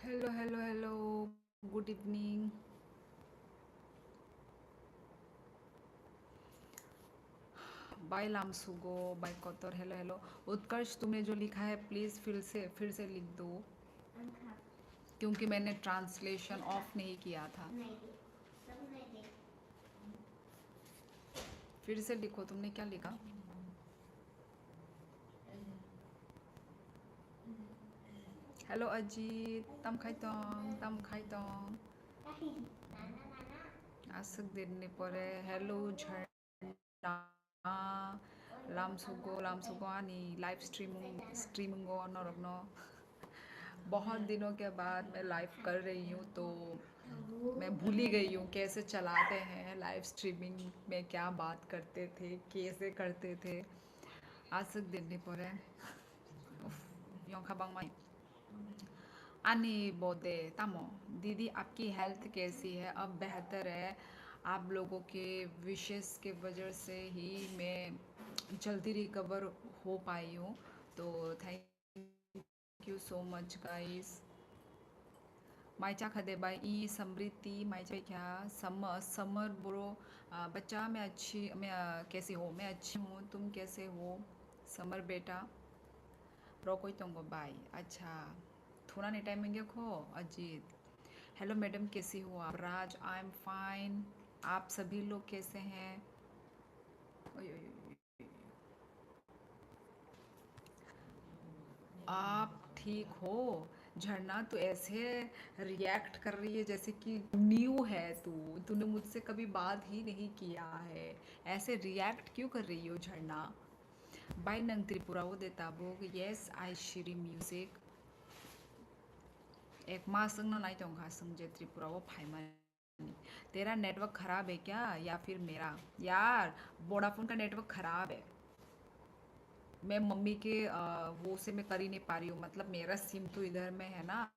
Hello, hello, hello. Good evening. Bye लामसुगो, bye कौतर, hello hello. Utkarsh, तुमने जो लिखा है प्लीज़ फिर से लिख दो, क्योंकि मैंने ट्रांसलेशन ऑफ नहीं किया था। फिर से लिखो, तुमने क्या लिखा? हेलो अजीत, तम खाइतोंग। आसक देने परे, हेलो झरना, लामसुगो आनी लाइव स्ट्रीमिंगो नरगनो। बहुत दिनों के बाद मैं लाइव कर रही हूँ, तो मैं भूल ही गई हूँ कैसे चलाते हैं लाइव स्ट्रीमिंग में, क्या बात करते थे, कैसे करते थे। आसक देने परे। योंखा बांग आनी बोदे तामो। दीदी, आपकी हेल्थ कैसी है? अब बेहतर है। आप लोगों के विशेस के वजह से ही मैं जल्दी रिकवर हो पाई हूँ, तो thank you so much guys. माइचा खदे बाई ई समृद्धि माइचा क्या समर ब्रो। बच्चा, मैं कैसी हो? मैं अच्छी हूँ, तुम कैसे हो समर बेटा? रोकोई तोंगो बाई। अच्छा, थोड़ा नहीं टाइम में खो अजीत। हेलो मैडम, कैसी हो आप? राज, आई एम फाइन। आप सभी लोग कैसे हैं? ओय, ओय, ओय, आप ठीक हो? झरना, तू ऐसे रिएक्ट कर रही है जैसे कि न्यू है तूने मुझसे कभी बात ही नहीं किया है। ऐसे रिएक्ट क्यों कर रही हो झरना? बाय नंग त्रिपुरा वो देता बोग, यस आई श्री म्यूजिक। एक माँ संग ना नहीं तो संग जे त्रिपुरा वो फाइमनी। तेरा नेटवर्क खराब है क्या, या फिर मेरा? यार, वोडाफोन का नेटवर्क खराब है। मैं मम्मी के वो से मैं कर ही नहीं पा रही हूँ, मतलब मेरा सिम तो इधर में है ना,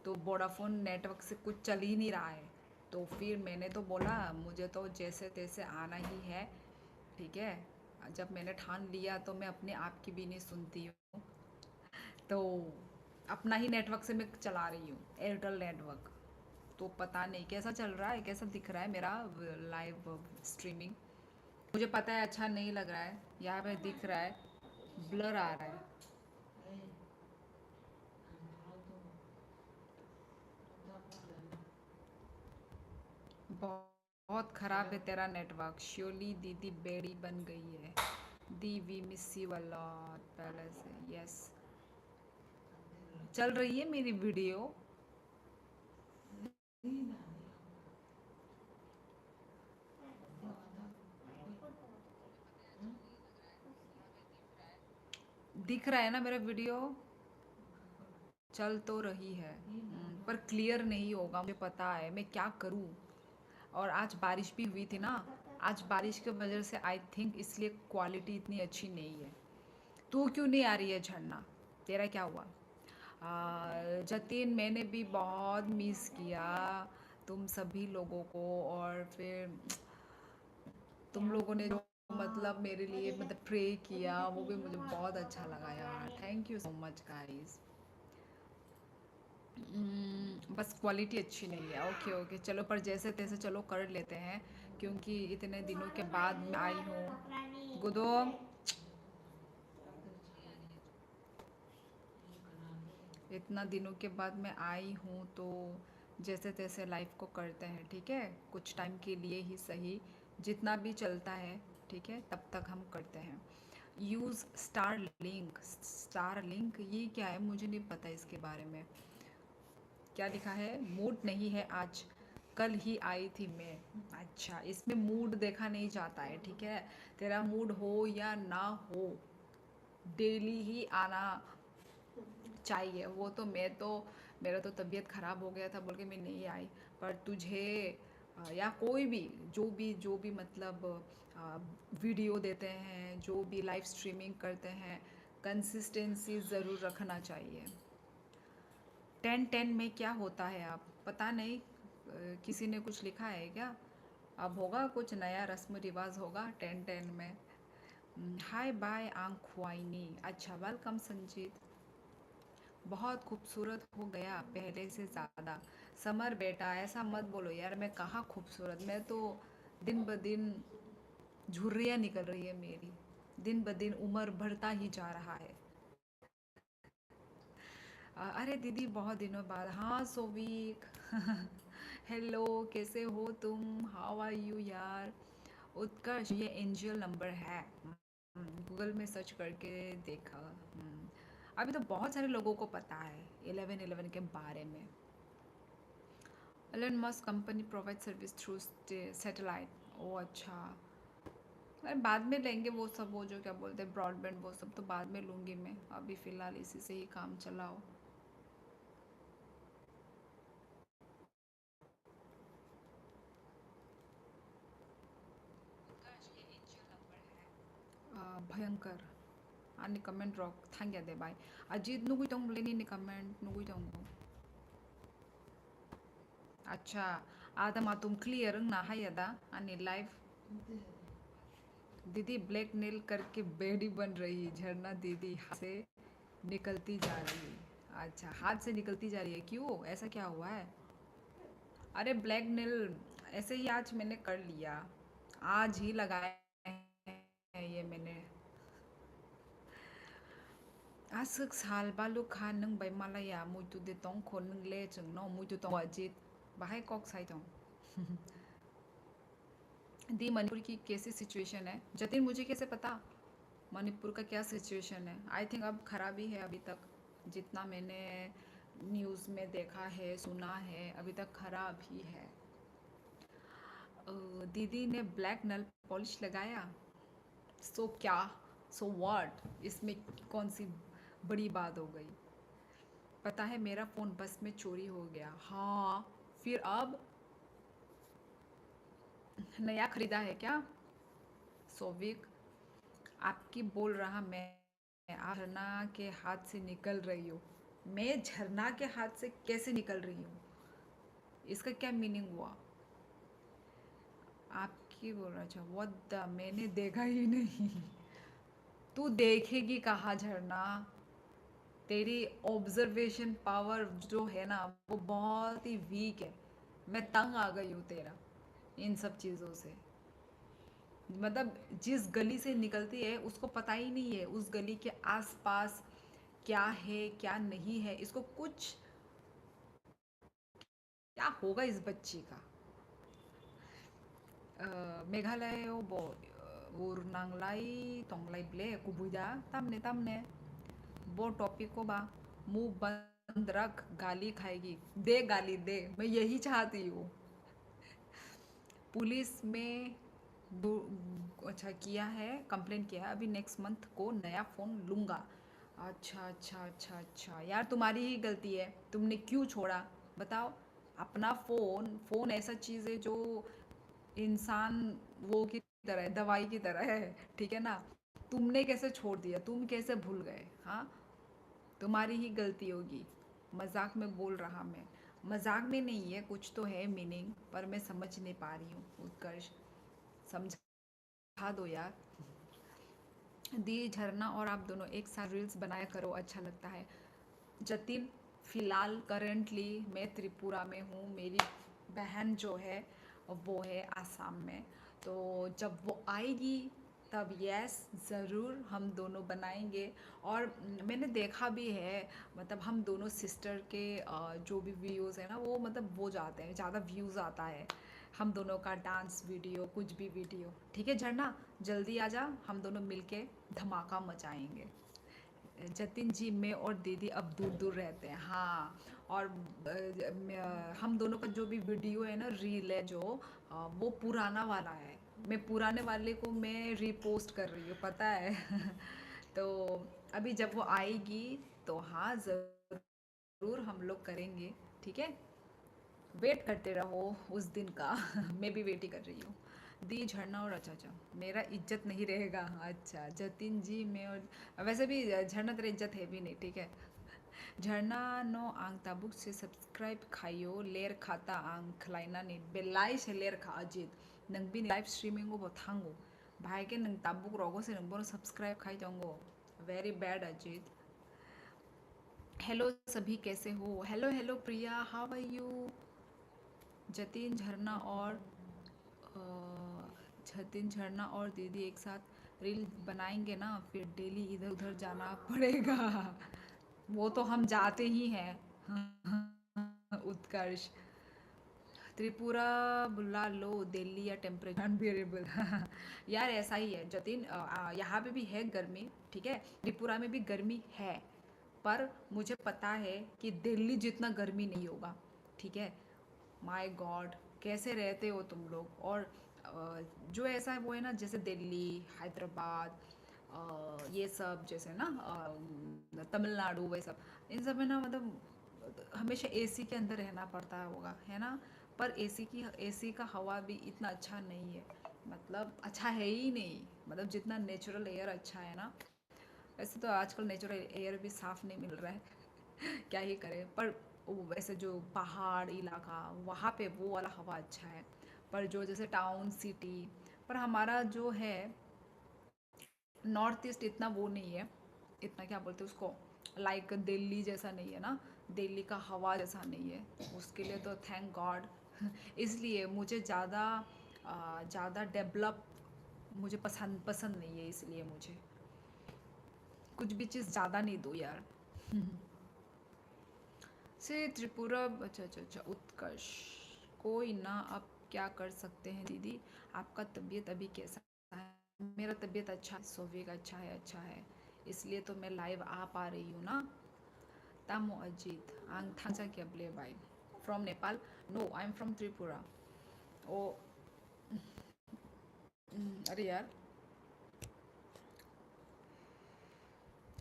तो वोडाफोन नेटवर्क से कुछ चल ही नहीं रहा है। तो फिर मैंने तो बोला मुझे तो जैसे तैसे आना ही है, ठीक है। जब मैंने ठान लिया तो मैं अपने आप की भी नहीं सुनती हूँ, तो अपना ही नेटवर्क से मैं चला रही हूँ, एयरटेल नेटवर्क। तो पता नहीं कैसा चल रहा है, कैसा दिख रहा है मेरा लाइव स्ट्रीमिंग। मुझे पता है अच्छा नहीं लग रहा है, यहाँ पे दिख रहा है ब्लर आ रहा है। बहुत ख़राब है तेरा नेटवर्क। श्योरली दीदी बेड़ी बन गई है। दी we miss you a lot पहले से। यस, चल रही है मेरी वीडियो। दिख रहा है ना मेरा वीडियो? चल तो रही है, पर क्लियर नहीं होगा, मुझे पता है। मैं क्या करूँ? और आज बारिश भी हुई थी ना, आज बारिश की वजह से आई थिंक इसलिए क्वालिटी इतनी अच्छी नहीं है। तू क्यों नहीं आ रही है झरना? तेरा क्या हुआ? जतिन, मैंने भी बहुत मिस किया तुम सभी लोगों को, और फिर तुम लोगों ने जो मतलब मेरे लिए मतलब प्रे किया, वो भी मुझे बहुत अच्छा लगा यार। Thank you so much guys. बस क्वालिटी अच्छी नहीं है। ओके ओके, चलो, पर जैसे तैसे चलो कर लेते हैं, क्योंकि इतने दिनों के बाद मैं आई हूँ। गुदो, इतना दिनों के बाद मैं आई हूँ, तो जैसे तैसे लाइफ को करते हैं, ठीक है। कुछ टाइम के लिए ही सही, जितना भी चलता है, ठीक है, तब तक हम करते हैं। यूज़ स्टार लिंक ये क्या है? मुझे नहीं पता इसके बारे में। क्या लिखा है? मूड नहीं है आज, कल ही आई थी मैं। अच्छा, इसमें मूड देखा नहीं जाता है, ठीक है। तेरा मूड हो या ना हो, डेली ही आना चाहिए। वो तो मैं तो, मेरा तो तबीयत ख़राब हो गया था बोल के मैं नहीं आई। पर तुझे या कोई भी, जो भी मतलब वीडियो देते हैं, जो भी लाइव स्ट्रीमिंग करते हैं, कंसिस्टेंसी ज़रूर रखना चाहिए। 10-10 में क्या होता है आप पता नहीं? किसी ने कुछ लिखा है क्या? अब होगा कुछ नया रस्म रिवाज होगा 10-10 में। हाय बाय आंखवाइनी। अच्छा, वेलकम संजीत। बहुत खूबसूरत हो गया पहले से ज़्यादा। समर बेटा ऐसा मत बोलो यार, मैं कहाँ खूबसूरत, मैं तो दिन ब दिन झुर्रियाँ निकल रही है मेरी, दिन ब दिन उम्र बढ़ता ही जा रहा है। अरे दीदी बहुत दिनों बाद, हाँ सोवीक। हेलो, कैसे हो तुम, हाउ आर यू यार। उत्कर्ष ये एंजल नंबर है। गूगल में सर्च करके देखा। अभी तो बहुत सारे लोगों को पता है 1111 के बारे में। Elon Musk company provide service through satellite. Oh अच्छा। अरे बाद में लेंगे वो सब, वो जो क्या बोलते हैं ब्रॉडबैंड, वो सब तो बाद में लूँगी मैं, अभी फ़िलहाल इसी से ही काम चलाओ। भयंकर। आनी कमेंट रॉक थांग्या दे बाय। अजीत नुगुई तोंग लेनी कमेंट नुगुई तोंग। अच्छा, आदमा तुम क्लियर ना है यदा आनी लाइव। दीदी ब्लैक नेल करके बेडी बन रही, झरना दीदी हाथ से निकलती जा रही है। अच्छा, हाथ से निकलती जा रही है, क्यों, ऐसा क्या हुआ है। अरे ब्लैक नेल ऐसे ही आज मैंने कर लिया, आज ही लगाए हैं ये मैंने। आसक साल बालू खा नंग बाय मालाया मुइतु दे तोंग खो नंग ले चंग नो मुइतु तोंग अजीत बाहाय कॉक साई तोंग। दी मणिपुर की कैसी सिचुएशन है जतिन, मुझे कैसे पता मणिपुर का क्या सिचुएशन है। आई थिंक अब खराब ही है अभी तक, जितना मैंने न्यूज़ में देखा है सुना है अभी तक खराब ही है। दीदी ने ब्लैक नल पॉलिश लगाया, सो क्या, सो व्हाट, इसमें कौन सी बड़ी बात हो गई। पता है मेरा फ़ोन बस में चोरी हो गया, हाँ। फिर अब नया खरीदा है क्या। सोविक आपकी बोल रहा मैं, आप झरना के हाथ से निकल रही हो। मैं झरना के हाथ से कैसे निकल रही हूँ, इसका क्या मीनिंग हुआ। आपकी बोल रहा, अच्छा व्हाट द, मैंने देखा ही नहीं। तू देखेगी कहाँ झरना, तेरी ऑब्जर्वेशन पावर जो है ना वो बहुत ही वीक है। मैं तंग आ गई हूँ तेरा इन सब चीज़ों से। मतलब जिस गली से निकलती है उसको पता ही नहीं है उस गली के आसपास क्या है क्या नहीं है, इसको कुछ क्या होगा इस बच्ची का। मेघालय वो उरनांगलाई तोंगलाई ब्ले कुबुदा तमने तमने वो टॉपिक को बा, मुंह बंद रख, गाली खाएगी, दे गाली दे, मैं यही चाहती हूँ। पुलिस में अच्छा किया है, कंप्लेन किया है, अभी नेक्स्ट मंथ को नया फ़ोन लूँगा। अच्छा अच्छा अच्छा अच्छा, यार तुम्हारी ही गलती है, तुमने क्यों छोड़ा बताओ। अपना फ़ोन, फ़ोन ऐसा चीज़ है जो इंसान वो की तरह है, दवाई की तरह है, ठीक है ना। तुमने कैसे छोड़ दिया, तुम कैसे भूल गए, हाँ। तुम्हारी ही गलती होगी। मजाक में बोल रहा मैं, मजाक में नहीं है, कुछ तो है मीनिंग पर मैं समझ नहीं पा रही हूँ। उत्कर्ष समझा दो यार। दी झरना और आप दोनों एक साथ रील्स बनाया करो, अच्छा लगता है। जतिन फ़िलहाल करेंटली मैं त्रिपुरा में हूँ, मेरी बहन जो है वो है आसाम में। तो जब वो आएगी तब यस ज़रूर हम दोनों बनाएंगे। और मैंने देखा भी है, मतलब हम दोनों सिस्टर के जो भी वीडियोज़ है ना वो मतलब वो जाते हैं, ज़्यादा व्यूज़ आता है हम दोनों का डांस वीडियो, कुछ भी वीडियो। ठीक है झरना, जल्दी आ जा, हम दोनों मिलके धमाका मचाएंगे। जतिन जी मैं और दीदी अब दूर दूर रहते हैं, हाँ। और हम दोनों का जो भी वीडियो है ना, रील है जो वो पुराना वाला है। मैं पुराने वाले को मैं रीपोस्ट कर रही हूँ, पता है। तो अभी जब वो आएगी तो हाँ ज़रूर हम लोग करेंगे, ठीक है। वेट करते रहो उस दिन का। मैं भी वेट ही कर रही हूँ। दी झरना और अच्छा अच्छा, मेरा इज्जत नहीं रहेगा, अच्छा जतिन जी मैं और वैसे भी झरना तेरा इज्जत है भी नहीं, ठीक है। झरना नो आंग ताबुक से सब्सक्राइब खायो लेर खाता आंग खलाइना नहीं बेलाई से लेर खा अजित नंग भी लाइव स्ट्रीमिंग को बतांगो भाई के नंग ताबुक रोगो से नंग बोनो सब्सक्राइब खाई जाऊंगो, वेरी बैड अजित। हेलो सभी, कैसे हो? Hello hello Priya, how are you? Jatin Jharna और जतिन झरना और दीदी एक साथ रील बनाएंगे ना, फिर डेली इधर उधर जाना पड़ेगा। वो तो हम जाते ही हैं। उत्कर्ष, त्रिपुरा बुला लो, दिल्ली या टेम्परेचर अनबियरेबल। यार ऐसा ही है जतिन, यहाँ पे भी है गर्मी, ठीक है, त्रिपुरा में भी गर्मी है, पर मुझे पता है कि दिल्ली जितना गर्मी नहीं होगा, ठीक है। माय गॉड, कैसे रहते हो तुम लोग? और जो ऐसा है वो है ना, जैसे दिल्ली, हैदराबाद, ये सब जैसे ना, तमिलनाडु, वे सब, इन सब में ना मतलब हमेशा एसी के अंदर रहना पड़ता होगा, है ना। पर एसी का हवा भी इतना अच्छा नहीं है, मतलब अच्छा है ही नहीं, मतलब जितना नेचुरल एयर अच्छा है ना। वैसे तो आजकल नेचुरल एयर भी साफ़ नहीं मिल रहा है। क्या ही करें, पर वैसे जो पहाड़ इलाका, वहाँ पे वो वाला हवा अच्छा है। पर जो जैसे टाउन सिटी, पर हमारा जो है नॉर्थ ईस्ट इतना वो नहीं है, इतना क्या बोलते हैं उसको, लाइक दिल्ली जैसा नहीं है ना, दिल्ली का हवा जैसा नहीं है, उसके लिए तो थैंक गॉड। इसलिए मुझे ज़्यादा डेवलप मुझे पसंद पसंद नहीं है, इसलिए मुझे कुछ भी चीज़ ज़्यादा नहीं दो यार। से त्रिपुरा, अच्छा अच्छा अच्छा, उत्कर्ष, कोई ना, अब क्या कर सकते हैं दीदी। आपका तबीयत अभी कैसा है? मेरा तबीयत अच्छा है, सोफी का अच्छा है, इसलिए तो मैं लाइव आ पा रही हूँ ना। तामो अजीत, आंग थांसा क्या ब्ले बाई, from Nepal? No, I am from Tripura. Oh, अरे यार,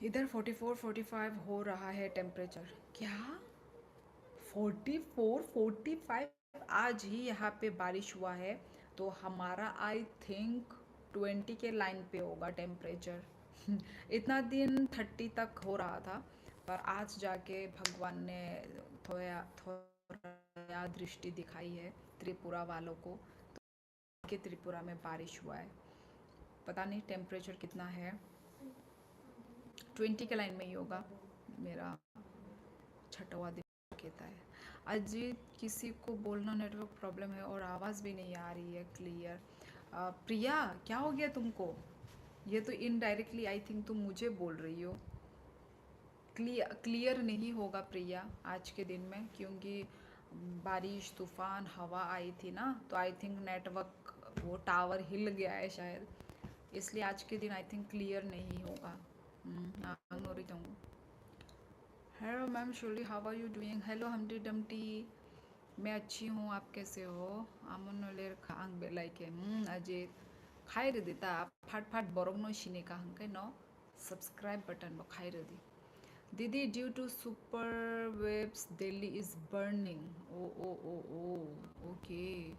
इधर 44 45 हो रहा है टेम्परेचर। क्या? 44 45? आज ही यहाँ पे बारिश हुआ है, तो हमारा आई थिंक 20 के लाइन पे होगा टेम्परेचर। इतना दिन 30 तक हो रहा था, पर आज जाके भगवान ने थोड़ा दृष्टि दिखाई है त्रिपुरा वालों को, कि त्रिपुरा में बारिश हुआ है। पता नहीं टेम्परेचर कितना है, 20 के लाइन में ही होगा। मेरा छठवा दिन कहता है। अजीत, किसी को बोलना नेटवर्क प्रॉब्लम है और आवाज़ भी नहीं आ रही है क्लियर। प्रिया, क्या हो गया तुमको? ये तो इनडायरेक्टली आई थिंक तुम मुझे बोल रही हो। क्लियर नहीं होगा प्रिया आज के दिन में, क्योंकि बारिश तूफान हवा आई थी ना, तो आई थिंक नेटवर्क वो टावर हिल गया है शायद, इसलिए आज के दिन आई थिंक क्लियर नहीं होगा। नोरी जाऊँगा। हेलो मैम शोली, how are you doing? Hello Humpty Dumpty, मैं अच्छी हूँ, आप कैसे हो? आमन लेर खांग बेलाई के अजय खाई रही था, फाट फाट बरग नो शिने का हंके नो सब्सक्राइब बटन बो खाई रही दीदी। Due to super waves Delhi is burning. Oh okay.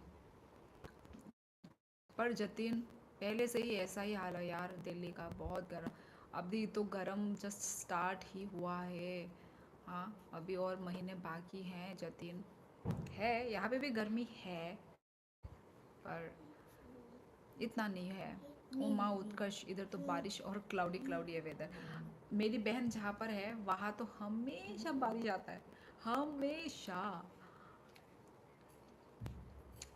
पर जतिन, पहले से ही ऐसा ही हाल है यार, दिल्ली का बहुत गर्म। अभी तो गर्म जस्ट स्टार्ट ही हुआ है। हाँ, अभी और महीने बाकी हैं जतिन। है, यहाँ पे भी गर्मी है, पर इतना नहीं है। उमा उत्कर्ष, इधर तो बारिश और क्लाउडी क्लाउडी है वेदर। मेरी बहन जहाँ पर है वहाँ तो हमेशा बारिश आता है, हमेशा।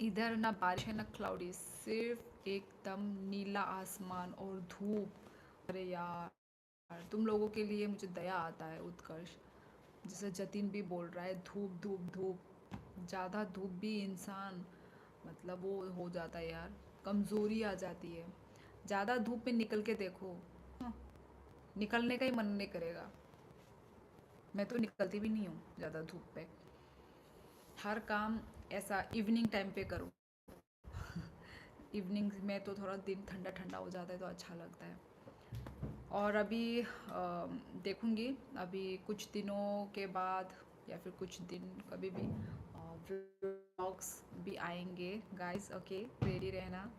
इधर ना बारिश है ना क्लाउडी, सिर्फ एकदम नीला आसमान और धूप। अरे यार, तुम लोगों के लिए मुझे दया आता है उत्कर्ष, जैसे जतिन भी बोल रहा है, धूप धूप धूप। ज़्यादा धूप भी इंसान मतलब वो हो जाता है यार, कमज़ोरी आ जाती है। ज़्यादा धूप में निकल के देखो, हाँ, निकलने का ही मन नहीं करेगा। मैं तो निकलती भी नहीं हूँ ज़्यादा धूप पे, हर काम ऐसा इवनिंग टाइम पे करो। इवनिंग में तो थोड़ा दिन ठंडा ठंडा हो जाता है तो अच्छा लगता है। और अभी देखूँगी, अभी कुछ दिनों के बाद या फिर कुछ दिन कभी भी व्लॉग्स भी आएंगे गाइस, ओके, रेडी रहना।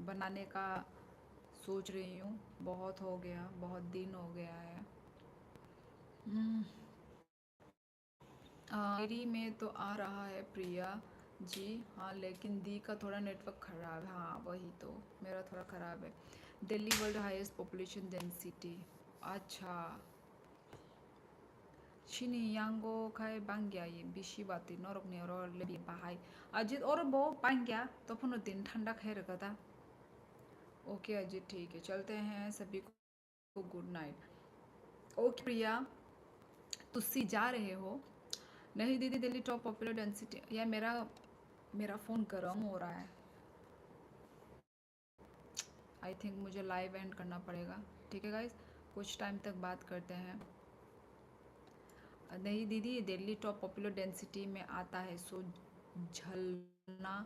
बनाने का सोच रही हूँ, बहुत हो गया, बहुत दिन हो गया है। हम्म, मेरी में तो आ रहा है प्रिया जी। हाँ, लेकिन दी का थोड़ा नेटवर्क ख़राब है। हाँ वही तो, मेरा थोड़ा ख़राब है। Delhi world highest population density. अच्छा। Sini Yango Kai Bangya ये बिशी बाती नौरक ने और ले भी बाहाई अजित और वो बांग्या तो अपन दिन ठंडा खाए रखा था। ओके अजित ठीक है चलते हैं सभी को गुड नाइट। ओके प्रिया तुसी जा रहे हो? नहीं दीदी दिल्ली टॉप पॉपुलर डेंसिटी या मेरा मेरा फ़ोन गर्म हो रहा है। आई थिंक मुझे लाइव एंड करना पड़ेगा। ठीक है गाइस कुछ टाइम तक बात करते हैं। नहीं दीदी दिल्ली टॉप पॉपुलर डेंसिटी में आता है सो झलना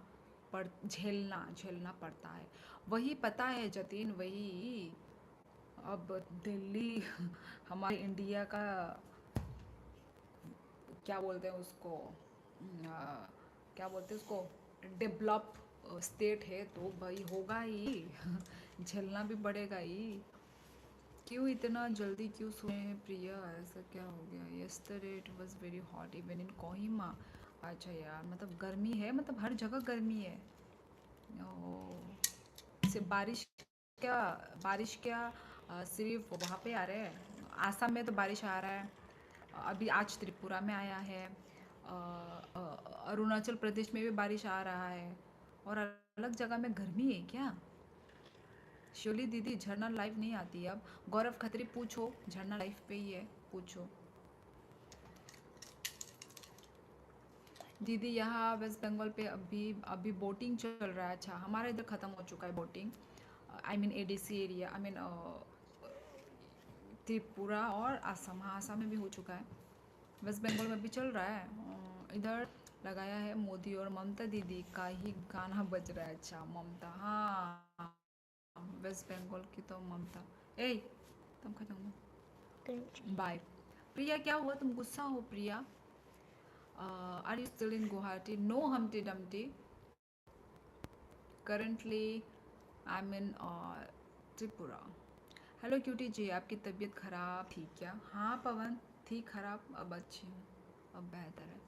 झेलना झेलना पड़ता है। वही पता है जतीन वही। अब दिल्ली हमारे इंडिया का क्या बोलते हैं उसको क्या बोलते हैं उसको डेवलप स्टेट है तो भाई होगा ही झेलना भी पड़ेगा ही। क्यों इतना जल्दी क्यों सोए हैं प्रिया ऐसा क्या हो गया? Yesterday it was very hot even in Kohima. अच्छा यार मतलब गर्मी है मतलब हर जगह गर्मी है। ओह सिर्फ क्या बारिश क्या सिर्फ वहाँ पे आ रहे हैं? आसाम में तो बारिश आ रहा है। अभी आज त्रिपुरा में आया है। अरुणाचल प्रदेश में भी बारिश आ रहा है। और अलग जगह में गर्मी है क्या? शिवली दीदी झरना लाइव नहीं आती अब। गौरव खत्री पूछो झरना लाइव पे ही है पूछो। दीदी यहाँ वेस्ट बंगाल पे अभी अभी बोटिंग चल रहा है। अच्छा हमारा इधर ख़त्म हो चुका है boating. I mean ADC area I mean Tripura और आसाम। हाँ आसाम में भी हो चुका है। वेस्ट बंगाल में भी चल रहा है। इधर लगाया है मोदी और ममता दीदी का ही गाना बज रहा है। अच्छा ममता हाँ वेस्ट बंगाल की तो ममता। ए तुम खत्म बाय। प्रिया क्या हुआ तुम गुस्सा हो Priya? Are you still in Guwahati? No Humpty Dumpty currently I am in Tripura. Hello cutie ji आपकी तबीयत ख़राब थी क्या? हाँ पवन थी ख़राब अब अच्छी हूँ अब बेहतर है।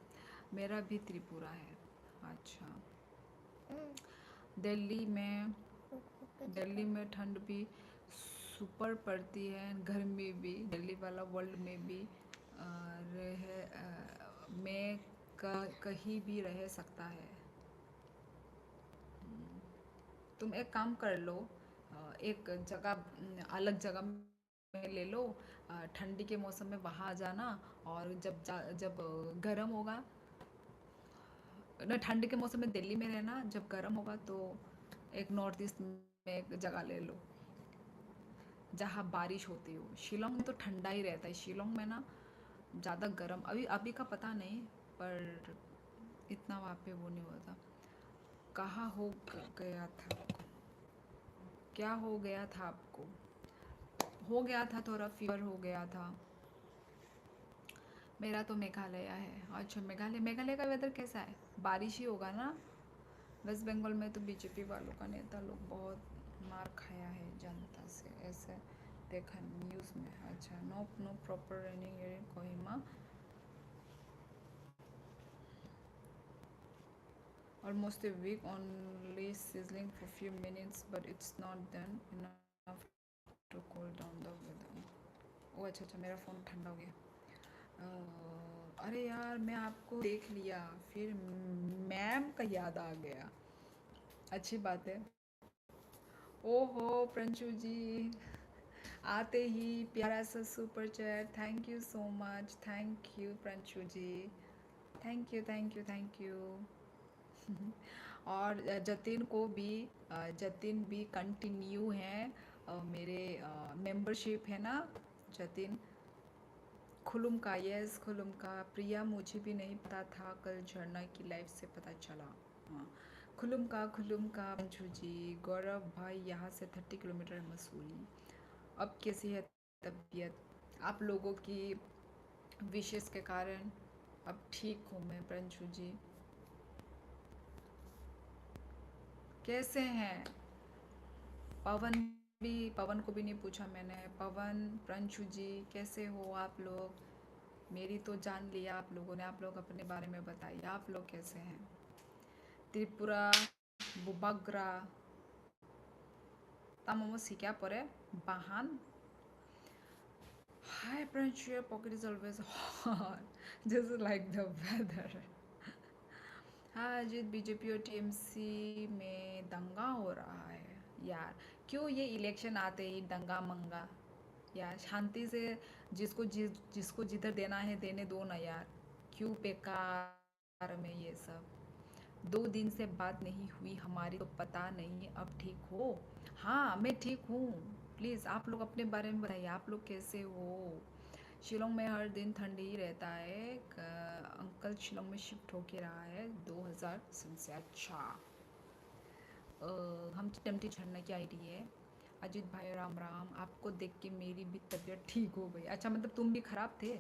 मेरा भी त्रिपुरा है। अच्छा दिल्ली में दिल्ली में ठंड भी सुपर पड़ती है गर्मी भी। दिल्ली वाला वर्ल्ड में भी रह में कहीं भी रह सकता है। तुम एक काम कर लो एक जगह अलग जगह में ले लो। ठंडी के मौसम में वहाँ आ जाना। और जब गर्म होगा ना ठंड के मौसम में दिल्ली में रहना। जब गर्म होगा तो एक नॉर्थ ईस्ट में एक जगह ले लो जहाँ बारिश होती हो। शिलोंग में तो ठंडा ही रहता है। शिलोंग में ना ज़्यादा गर्म अभी अभी का पता नहीं पर इतना वहाँ पे वो नहीं होता। कहाँ हो गया था क्या हो गया था आपको? हो गया था थोड़ा फीवर हो गया था। मेरा तो मेघालय है। अच्छा मेघालय मेघालय का वेदर कैसा है? बारिश ही होगा ना? वेस्ट बंगाल में तो बीजेपी वालों का नेता लोग बहुत मार खाया है जनता से ऐसे देखा न्यूज़ में। अच्छा no no proper raining in Kohima almost a week only sizzling for few minutes but it's not done enough to cool down the weather। ओ अच्छा मेरा फ़ोन ठंडा हो गया। अरे यार मैं आपको देख लिया फिर मैम का याद आ गया। अच्छी बात है। ओहो प्रंशु जी आते ही प्यारा सा super chat. Thank you so much thank you Pranshu ji. Thank you thank you thank you. और जतिन भी कंटिन्यू है मेरे मेंबरशिप है ना जतिन। खुलुम का यस खुलुम का। प्रिया मुझे भी नहीं पता था कल झरना की लाइफ से पता चला। हाँ खुलुम का पंचू जी। गौरव भाई यहाँ से 30 किलोमीटर है मसूरी। अब कैसी है तबीयत? आप लोगों की विशेष के कारण अब ठीक हूँ मैं पंचू जी। कैसे हैं पवन? भी पवन को भी नहीं पूछा मैंने। पवन प्रंशु जी कैसे हो आप लोग? मेरी तो जान लिया आप लोगों ने। आप लोग अपने बारे में बताइए आप लोग कैसे हैं? त्रिपुरा बुबाग्रा तामोमो सिक्या परे बाहान Hi, Pranch, your pocket is always hot, just like the weather. हाँ अजीत, बीजेपी और टीएमसी में दंगा हो रहा है यार। क्यों ये इलेक्शन आते ही दंगा मंगा? यार शांति से जिसको जिधर देना है देने दो ना यार। क्यों बेकार में ये सब? 2 दिन से बात नहीं हुई हमारी, तो पता नहीं अब ठीक हो? हाँ मैं ठीक हूँ। प्लीज़ आप लोग अपने बारे में बताइए, आप लोग कैसे हो? शिलोंग में हर दिन ठंडी ही रहता है। अंकल शिलोंग में शिफ्ट होके रहा है 2000 से। अच्छा। हम टेम्पटी झरना की आईडी है। अजीत भाई राम राम, आपको देख के मेरी भी तबीयत ठीक हो गई। अच्छा मतलब तुम भी खराब थे?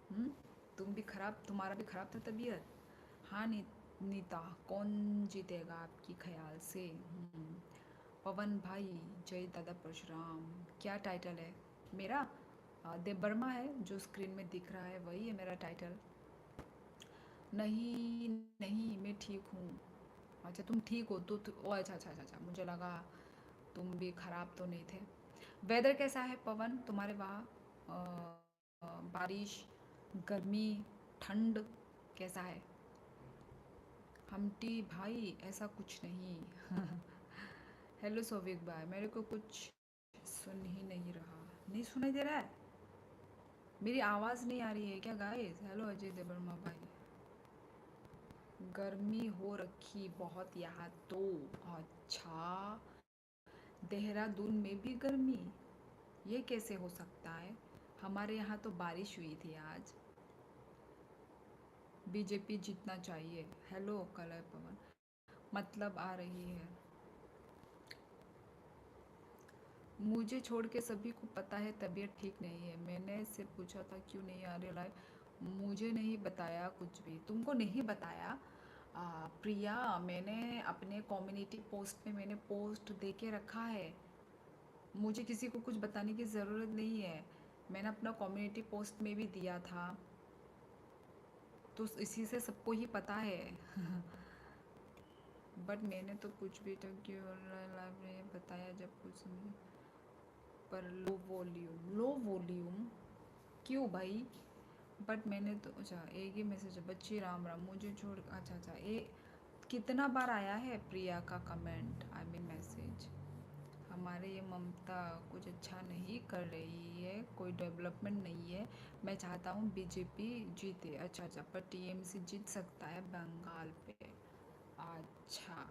हम्म। तुम भी खराब, तुम्हारा भी खराब था तबीयत? हाँ नीता, कौन जीतेगा आपकी ख्याल से? पवन भाई, जय दादा परशुराम। क्या टाइटल है मेरा? देव वर्मा है, जो स्क्रीन में दिख रहा है वही है मेरा टाइटल। नहीं नहीं, मैं ठीक हूँ। अच्छा तुम ठीक हो तो ओ अच्छा अच्छा अच्छा अच्छा, मुझे लगा तुम भी खराब तो नहीं थे। वेदर कैसा है पवन तुम्हारे वहाँ? बारिश, गर्मी, ठंड, कैसा है? हमटी भाई ऐसा कुछ नहीं। हेलो सोविक भाई, मेरे को कुछ सुन ही नहीं रहा। नहीं सुनाई दे रहा है? मेरी आवाज़ नहीं आ रही है क्या गाइस? हेलो अजय देवर्मा भाई। गर्मी हो रखी बहुत यहाँ तो। अच्छा, देहरादून में भी गर्मी? ये कैसे हो सकता है? हमारे यहाँ तो बारिश हुई थी आज। बीजेपी जीतना चाहिए। हेलो कलय पवन, मतलब आ रही है। मुझे छोड़ के सभी को पता है तबीयत ठीक नहीं है। मैंने से पूछा था क्यों नहीं आ रही लाइव, मुझे नहीं बताया कुछ भी। तुमको नहीं बताया? प्रिया, मैंने अपने कम्युनिटी पोस्ट में मैंने पोस्ट दे के रखा है। मुझे किसी को कुछ बताने की ज़रूरत नहीं है। मैंने अपना कम्युनिटी पोस्ट में भी दिया था, तो इसी से सबको ही पता है। बट मैंने तो कुछ भी तो क्यों लाइव में बताया जब कुछ नहीं। पर लो वॉल्यूम क्यों भाई? बट मैंने तो अच्छा एक ही मैसेज है, बच्ची राम राम मुझे छोड़। अच्छा अच्छा, ये कितना बार आया है प्रिया का कमेंट, आई मीन मैसेज? हमारे ये ममता कुछ अच्छा नहीं कर रही है, कोई डेवलपमेंट नहीं है। मैं चाहता हूँ बीजेपी जीते। अच्छा अच्छा, पर टीएमसी जीत सकता है बंगाल पे। अच्छा।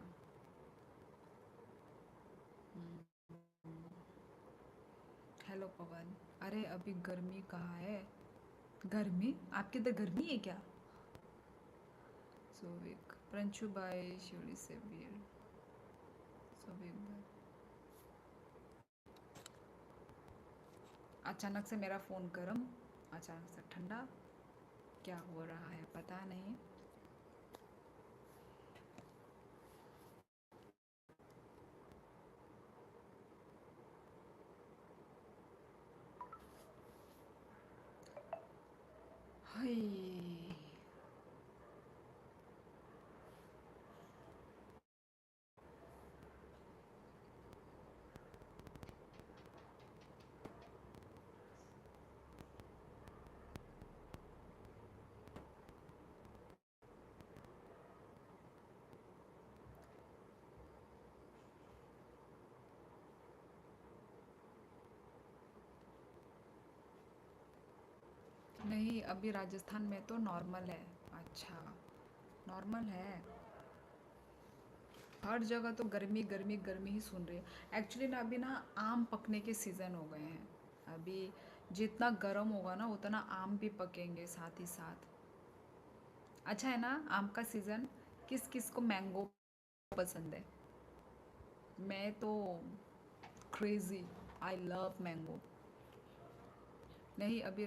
हेलो पवन, अरे अभी गर्मी कहाँ है? गर्मी? आपके इधर गर्मी है क्या? सोविक, प्रंशु भाई, शिवली से वीर। सोविक भाई, अचानक से मेरा फ़ोन गर्म, अचानक से ठंडा, क्या हो रहा है पता नहीं। हाय। नहीं, अभी राजस्थान में तो नॉर्मल है। अच्छा, नॉर्मल है। हर जगह तो गर्मी गर्मी गर्मी ही सुन रही है। एक्चुअली ना अभी ना आम पकने के सीज़न हो गए हैं। अभी जितना गर्म होगा ना उतना आम भी पकेंगे साथ ही साथ। अच्छा है ना आम का सीज़न? किस किस को मैंगो पसंद है? मैं तो क्रेज़ी, आई लव मैंगो। नहीं अभी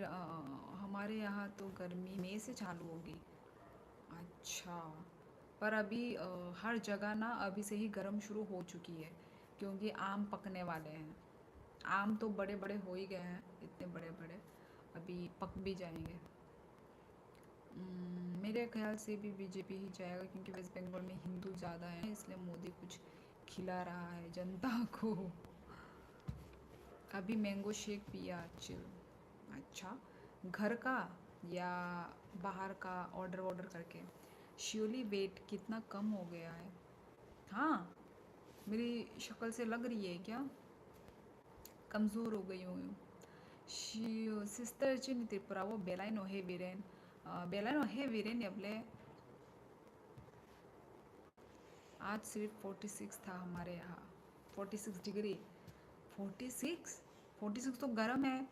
हमारे यहाँ तो गर्मी मई से चालू होगी। अच्छा, पर अभी हर जगह ना अभी से ही गर्म शुरू हो चुकी है, क्योंकि आम पकने वाले हैं। आम तो बड़े बड़े हो ही गए हैं, इतने बड़े बड़े, अभी पक भी जाएंगे। मेरे ख्याल से भी बीजेपी ही जाएगा, क्योंकि वेस्ट बंगाल में हिंदू ज़्यादा है, इसलिए मोदी कुछ खिला रहा है जनता को। अभी मैंगो शेक पिया चिल। अच्छा, घर का या बाहर का ऑर्डर ऑर्डर करके? श्योरली वेट कितना कम हो गया है। हाँ, मेरी शक्ल से लग रही है क्या? कमज़ोर हो गई हूँ। सिस्टर चिन त्रिपुरा वो बेलाइन है वीरेन। बेलाइन है वीरेन अबले। आज सिर्फ 46 था हमारे यहाँ। 46 डिग्री। 46? 46 तो गर्म है।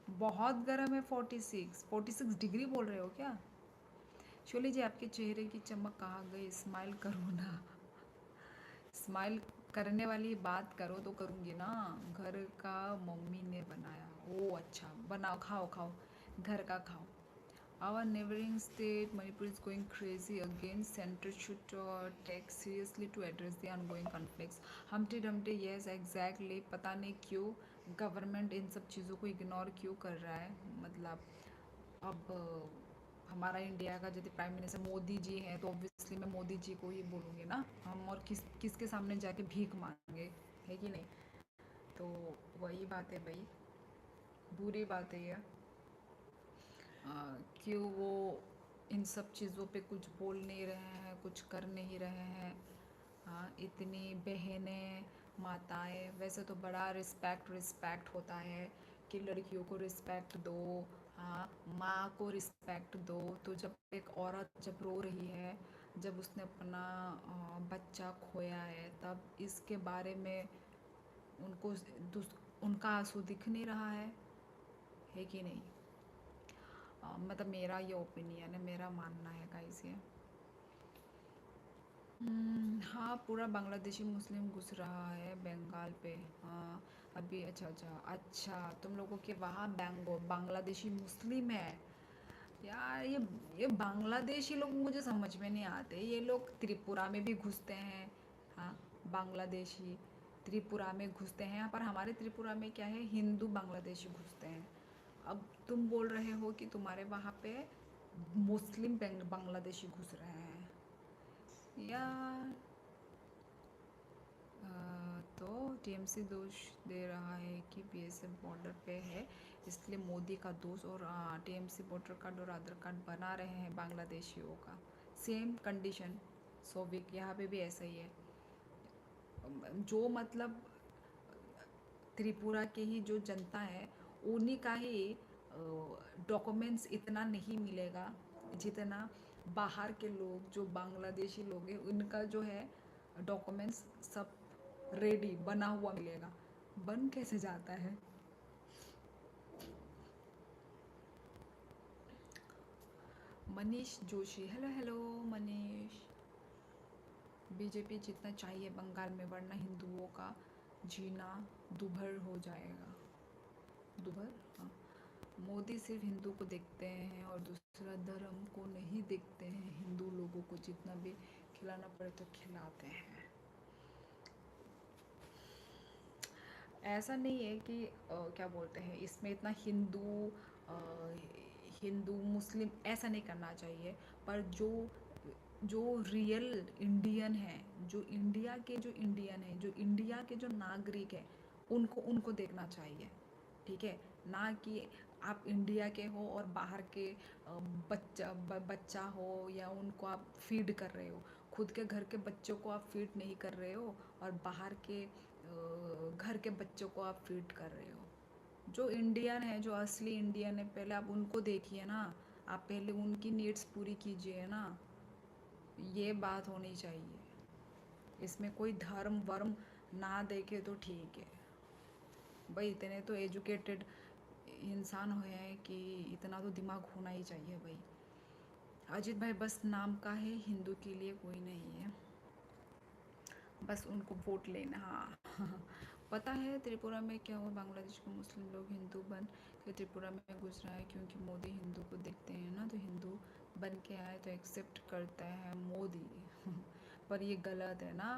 बहुत गर्म है 46। 46 डिग्री बोल रहे हो क्या? शोले जी आपके चेहरे की चमक कहाँ गई? स्माइल करो ना। स्माइल करने वाली बात करो तो करूँगी ना। घर का मम्मी ने बनाया। ओ अच्छा, बनाओ, खाओ खाओ, घर का खाओ। Our neighboring state, Manipur, is going crazy again. Center should take seriously to address the ongoing conflicts. Humpty Dumpty, yes, exactly. पता नहीं क्यों गवर्नमेंट इन सब चीज़ों को इग्नोर क्यों कर रहा है। मतलब अब हमारा इंडिया का यदि प्राइम मिनिस्टर मोदी जी हैं तो ऑब्वियसली मैं मोदी जी को ही बोलूँगी ना। हम और किसके सामने जाके भीख मांगे, है कि नहीं? तो वही बात है भाई, बुरी बात है ये। क्यों वो इन सब चीज़ों पे कुछ बोल नहीं रहे हैं, कुछ कर नहीं रहे हैं। हाँ, इतनी बहनें, माताएं, वैसे तो बड़ा रिस्पेक्ट रिस्पेक्ट होता है कि लड़कियों को रिस्पेक्ट दो। हाँ, माँ को रिस्पेक्ट दो। तो जब एक औरत जब रो रही है, जब उसने अपना बच्चा खोया है, तब इसके बारे में उनको उनका आंसू दिख नहीं रहा है कि नहीं? मतलब मेरा ये ओपिनियन है, मेरा मानना है गाइस ये। हाँ, पूरा बांग्लादेशी मुस्लिम घुस रहा है बंगाल पे। हाँ, अभी अच्छा अच्छा अच्छा, तुम लोगों के वहाँ बांग्लादेशी मुस्लिम है। यार ये बांग्लादेशी लोग मुझे समझ में नहीं आते। ये लोग त्रिपुरा में भी घुसते हैं। हाँ, बांग्लादेशी त्रिपुरा में घुसते हैं, पर हमारे त्रिपुरा में क्या है, हिंदू बांग्लादेशी घुसते हैं। अब तुम बोल रहे हो कि तुम्हारे वहाँ पे मुस्लिम बांग्लादेशी घुस रहे हैं। यार तो टीएमसी दोष दे रहा है कि बीएसएफ बॉर्डर पे है, इसलिए मोदी का दोष। और टीएमसी वोटर कार्ड और आधार कार्ड बना रहे हैं बांग्लादेशियों का। सेम कंडीशन सोविक यहाँ पे भी ऐसा ही है। जो मतलब त्रिपुरा के ही जो जनता है, उन्हीं का ही डॉक्यूमेंट्स इतना नहीं मिलेगा जितना बाहर के लोग, जो बांग्लादेशी लोग हैं, उनका जो है डॉक्यूमेंट्स सब रेडी बना हुआ मिलेगा। बन कैसे जाता है? Manish Joshi, hello hello Manish. BJP जितना चाहिए बंगाल में, वरना हिंदुओं का जीना दुभर हो जाएगा। दुभर, हाँ। मोदी सिर्फ हिंदू को देखते हैं और दूसरा धर्म को नहीं देखते हैं। हिंदू लोगों को जितना भी खिलाना पड़े तो खिलाते हैं। ऐसा नहीं है कि क्या बोलते हैं, इसमें इतना अ, हिंदू मुस्लिम ऐसा नहीं करना चाहिए। पर जो जो रियल इंडियन है, जो इंडिया के जो इंडियन है, जो इंडिया के जो नागरिक है, उनको उनको देखना चाहिए। ठीक है, ना कि आप इंडिया के हो और बाहर के बच्चा हो या उनको आप फीड कर रहे हो। खुद के घर के बच्चों को आप फीड नहीं कर रहे हो और बाहर के घर के बच्चों को आप फीड कर रहे हो। जो इंडियन है, जो असली इंडियन है, पहले आप उनको देखिए ना। आप पहले उनकी नीड्स पूरी कीजिए ना। ये बात होनी चाहिए। इसमें कोई धर्म वर्म ना देखे तो ठीक है भाई। इतने तो एजुकेटेड इंसान हुए हैं कि इतना तो दिमाग होना ही चाहिए भाई। अजित भाई बस नाम का है, हिंदू के लिए कोई नहीं है, बस उनको वोट लेना। हाँ पता है त्रिपुरा में क्या हुआ? बांग्लादेश के मुस्लिम लोग हिंदू बन के त्रिपुरा में घुस रहा है, क्योंकि मोदी हिंदू को देखते हैं ना, तो हिंदू बन के आए तो एक्सेप्ट करता है मोदी। पर ये गलत है ना।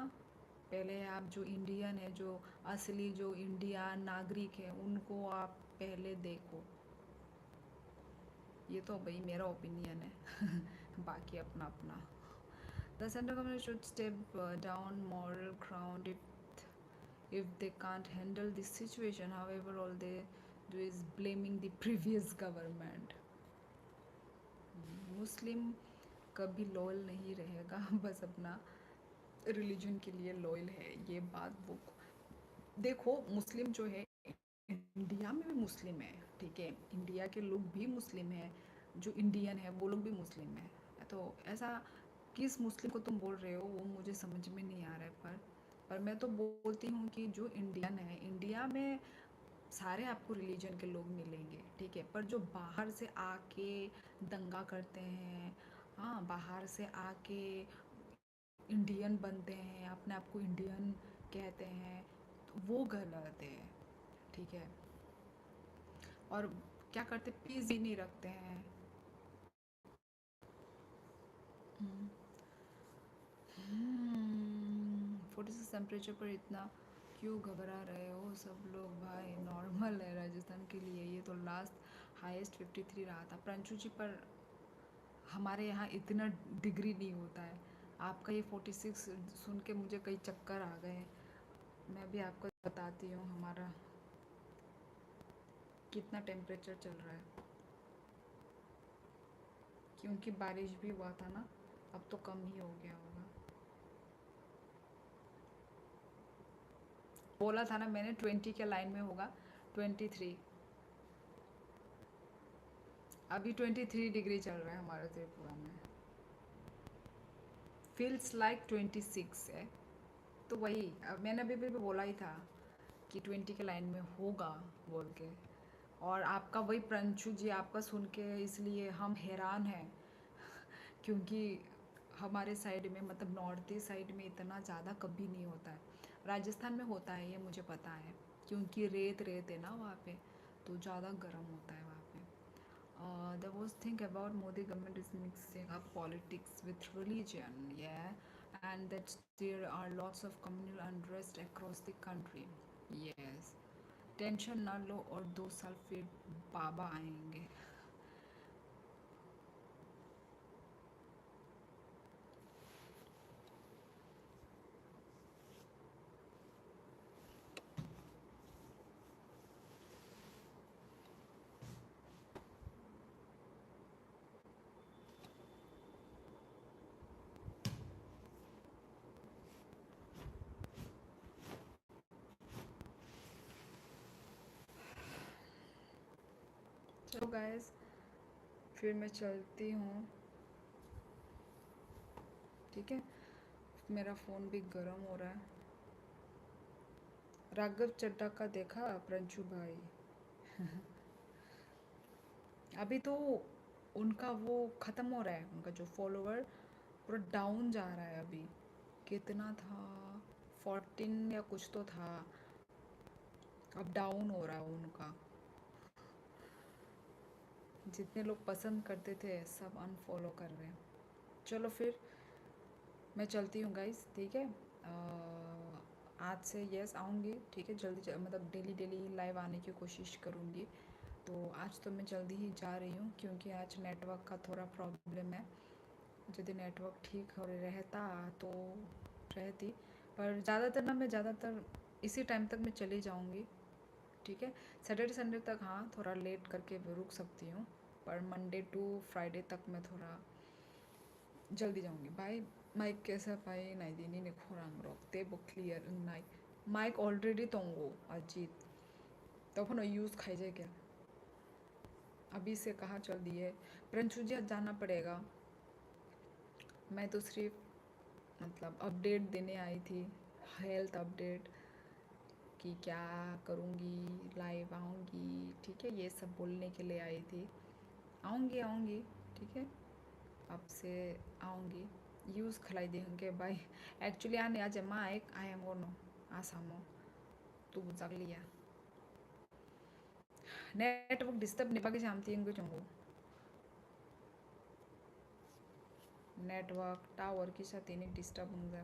पहले आप जो इंडियन है, जो असली जो इंडिया नागरिक है, उनको आप पहले देखो। ये तो भाई मेरा ओपिनियन है। बाकी अपना अपना। The central government should step down moral ground if they can't handle this situation. However, all they do is blaming the previous government. मुस्लिम कभी लॉयल नहीं रहेगा, बस अपना रिलीजन के लिए लॉयल है, ये बात वो। देखो मुस्लिम जो है इंडिया में भी मुस्लिम है, ठीक है, इंडिया के लोग भी मुस्लिम हैं, जो इंडियन है वो लोग भी मुस्लिम है। तो ऐसा किस मुस्लिम को तुम बोल रहे हो वो मुझे समझ में नहीं आ रहा है। पर मैं तो बोलती हूँ कि जो इंडियन है, इंडिया में सारे आपको रिलीजन के लोग मिलेंगे, ठीक है, पर जो बाहर से आके दंगा करते हैं, हाँ, बाहर से आके इंडियन बनते हैं, अपने आप को इंडियन कहते हैं, तो वो गलत है, ठीक है। और क्या करते, पीस भी नहीं रखते हैं। 46 टेम्परेचर पर इतना क्यों घबरा रहे हो सब लोग भाई, नॉर्मल है राजस्थान के लिए। ये तो लास्ट हाईएस्ट 53 रहा था प्रंशु जी, पर हमारे यहाँ इतना डिग्री नहीं होता है। आपका ये 46 सुन के मुझे कई चक्कर आ गए। मैं भी आपको बताती हूँ हमारा कितना टेम्परेचर चल रहा है, क्योंकि बारिश भी हुआ था ना, अब तो कम ही हो गया होगा। बोला था ना मैंने 20 के लाइन में होगा। 23, अभी 23 डिग्री चल रहा है हमारे त्रिपुरा में। फील्स लाइक 26 है, तो वही अब मैंने अभी बोला ही था कि 20 के लाइन में होगा बोल के। और आपका वही प्रंशु जी, आपका सुन के इसलिए हम हैरान हैं, क्योंकि हमारे साइड में मतलब नॉर्थ ईस्ट साइड में इतना ज़्यादा कभी नहीं होता है। राजस्थान में होता है ये मुझे पता है, क्योंकि रेत रेत है ना वहाँ पे, तो ज़्यादा गर्म होता है वहाँ पे। There was think about Modi government is mixing up politics with religion, yeah, and that there are lots of communal unrest across the country. Yes, tension ना लो और 2 साल फिर बाबा आएंगे। चलो गाइस, फिर मैं चलती हूँ, ठीक है, मेरा फ़ोन भी गर्म हो रहा है। राघव चड्ढा का देखा प्रंशु भाई? अभी तो उनका वो ख़त्म हो रहा है, उनका जो फॉलोवर पूरा डाउन जा रहा है अभी। कितना था, 14 या कुछ तो था, अब डाउन हो रहा है उनका। जितने लोग पसंद करते थे सब अनफॉलो कर रहे हैं। चलो फिर मैं चलती हूँ गाइस, ठीक है। आज से यस आऊँगी, ठीक है, जल्दी मतलब डेली डेली लाइव आने की कोशिश करूँगी। तो आज तो मैं जल्दी ही जा रही हूँ, क्योंकि आज नेटवर्क का थोड़ा प्रॉब्लम है। यदि नेटवर्क ठीक हो रहता तो रहती, पर ज़्यादातर इसी टाइम तक मैं चली जाऊँगी, ठीक है। सैटरडे संडे तक हाँ थोड़ा लेट करके रुक सकती हूँ, पर मंडे टू फ्राइडे तक मैं थोड़ा जल्दी जाऊँगी। बाय। 마이크에서 바이 나이디니 코랑로 대보 क्लियर नाइ माइक ऑलरेडी तोंगो अजीत तो अपन यूज़ खाई जाए क्या, अभी से कहाँ चल दिए। प्रंशु जी जाना पड़ेगा, मैं तो सिर्फ मतलब अपडेट देने आई थी, हेल्थ अपडेट कि क्या करूँगी, लाइव आऊँगी, ठीक है, ये सब बोलने के लिए आई थी। आऊँगी, ठीक है, अब से आऊँगी, यूज़ खिलाई देंगे भाई। एक्चुअली आने आज माँ एक आया मोनो आसामो तू जागलिया नेटवर्क डिस्टर्ब नहीं पाके शामती इंगो चंगो नेटवर्क टावर की साथ इन्हें डिस्टर्ब होंगे।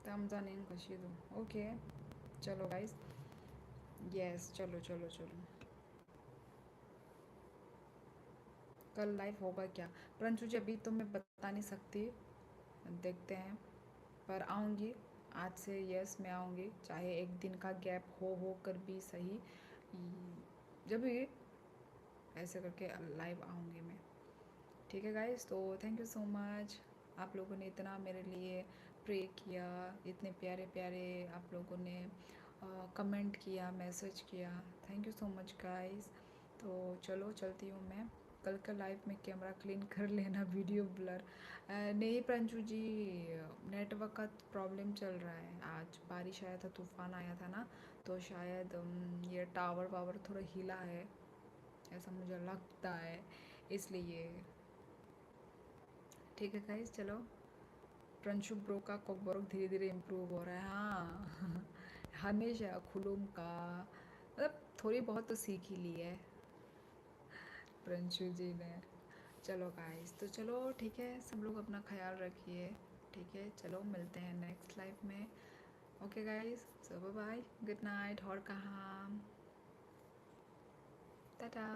तम जाने कशी दो ओके। चलो गाइस, यस चलो चलो चलो। कल लाइव होगा क्या? परंतु जी अभी तो मैं बता नहीं सकती, देखते हैं। पर आऊँगी, आज से यस मैं आऊँगी, चाहे एक दिन का गैप हो कर भी सही, जब भी ऐसे करके लाइव आऊँगी मैं। ठीक है गाइस, तो थैंक यू सो मच, आप लोगों ने इतना मेरे लिए प्रे किया, इतने प्यारे प्यारे आप लोगों ने कमेंट किया, मैसेज किया, thank you so much guys. तो चलो चलती हूँ मैं, कल का लाइव में कैमरा क्लीन कर लेना, वीडियो ब्लर नहीं प्रंजू जी, नेटवर्क का प्रॉब्लम चल रहा है, आज बारिश आया था, तूफान आया था ना, तो शायद ये टावर वावर थोड़ा हिला है, ऐसा मुझे लगता है, इसलिए। ठीक है गाइस, चलो। प्रंशु ब्रो का कॉकबॉक धीरे धीरे इम्प्रूव हो रहा है, हाँ। हमेशा खुलूम का मतलब थोड़ी बहुत तो सीख ही ली है प्रंशु जी ने। चलो गाइस, तो चलो ठीक है, सब लोग अपना ख्याल रखिए, ठीक है, चलो मिलते हैं नेक्स्ट लाइफ में। ओके गाइस, सो बाय बाय, गुड नाइट, और कहाँ, टाटा।